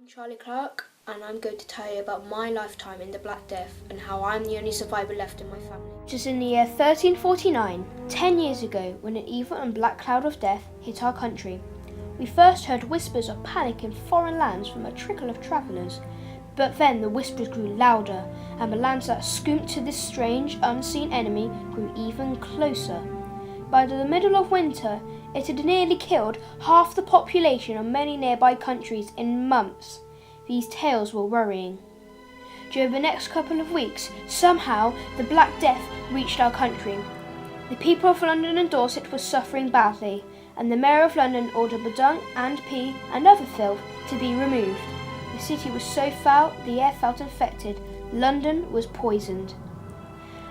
Charlie Clarke, and I'm going to tell you about my lifetime in the Black Death and how I'm the only survivor left in my family. It was in the year 1349, 10 years ago, when an evil and black cloud of death hit our country. We first heard whispers of panic in foreign lands from a trickle of travellers, but then the whispers grew louder, and the lands that scooped to this strange, unseen enemy grew even closer. By the middle of winter, it had nearly killed half the population of many nearby countries in months. These tales were worrying. During the next couple of weeks, somehow the Black Death reached our country. The people of London and Dorset were suffering badly, and the Mayor of London ordered the dung and pee and other filth to be removed. The city was so foul, the air felt infected. London was poisoned.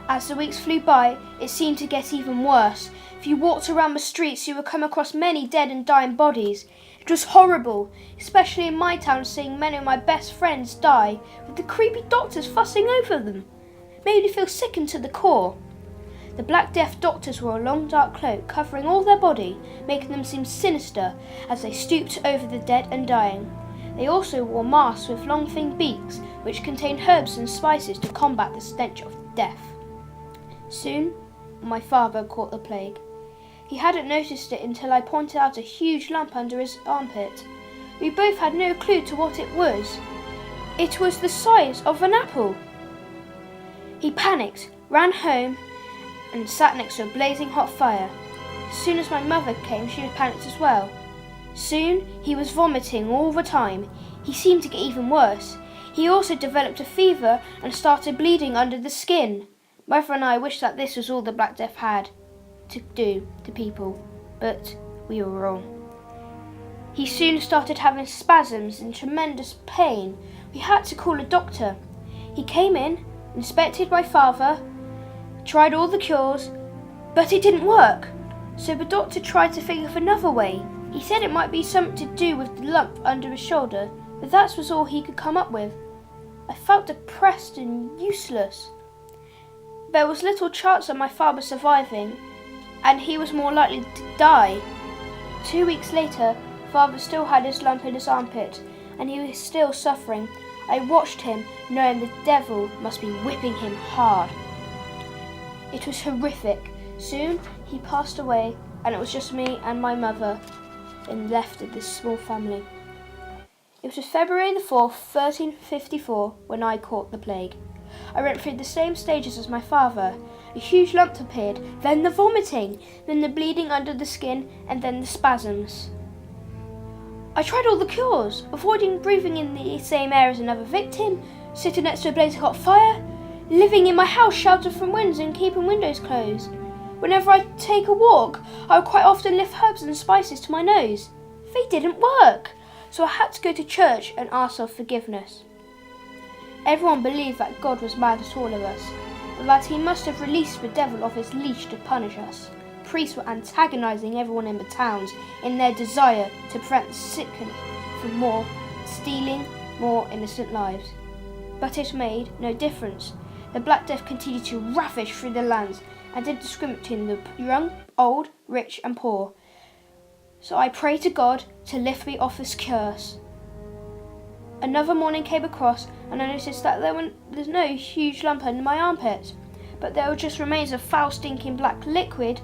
As the weeks flew by, it seemed to get even worse. If you walked around the streets, you would come across many dead and dying bodies. It was horrible, especially in my town, seeing many of my best friends die, with the creepy doctors fussing over them. It made me feel sickened to the core. The Black Death doctors wore a long dark cloak covering all their body, making them seem sinister as they stooped over the dead and dying. They also wore masks with long thin beaks, which contained herbs and spices to combat the stench of death. Soon, my father caught the plague. He hadn't noticed it until I pointed out a huge lump under his armpit. We both had no clue to what it was. It was the size of an apple. He panicked, ran home, and sat next to a blazing hot fire. As soon as my mother came, she was panicked as well. Soon, he was vomiting all the time. He seemed to get even worse. He also developed a fever and started bleeding under the skin. Mother and I wished that this was all the Black Death had to do to people, but we were wrong. He soon started having spasms and tremendous pain. We had to call a doctor. He came in, inspected my father, tried all the cures, but it didn't work. So the doctor tried to think of another way. He said it might be something to do with the lump under his shoulder, but that was all he could come up with. I felt depressed and useless. There was little chance of my father surviving, and he was more likely to die. 2 weeks later, father still had his lump in his armpit, and he was still suffering. I watched him, knowing the devil must be whipping him hard. It was horrific. Soon he passed away, and it was just me and my mother and left of this small family. It was February the 4th, 1354, when I caught the plague. I went through the same stages as my father. A huge lump appeared, then the vomiting, then the bleeding under the skin, and then the spasms. I tried all the cures, avoiding breathing in the same air as another victim, sitting next to a blazing hot fire, living in my house sheltered from winds and keeping windows closed. Whenever I take a walk, I would quite often lift herbs and spices to my nose. They didn't work, so I had to go to church and ask for forgiveness. Everyone believed that God was mad at all of us, and that he must have released the devil off his leash to punish us. Priests were antagonizing everyone in the towns in their desire to prevent the sickness from more stealing more innocent lives. But it made no difference. The Black Death continued to ravish through the lands and did discriminate between the young, old, rich and poor. So I prayed to God to lift me off this curse. Another morning came across, and I noticed that there's no huge lump under my armpit, but there were just remains of foul stinking black liquid.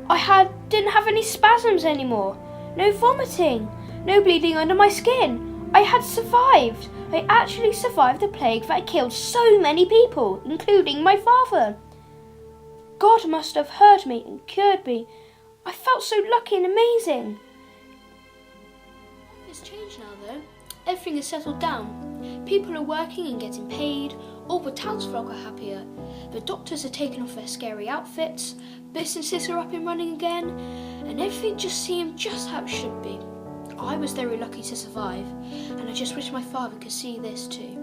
I didn't have any spasms anymore, no vomiting, no bleeding under my skin. I had survived. I actually survived the plague that killed so many people, including my father. God must have heard me and cured me. I felt so lucky and amazing. It's changed now though. Everything has settled down. People are working and getting paid. All the townsfolk are happier. The doctors are taking off their scary outfits. Businesses are up and running again. And everything just seemed just how it should be. I was very lucky to survive. And I just wish my father could see this too.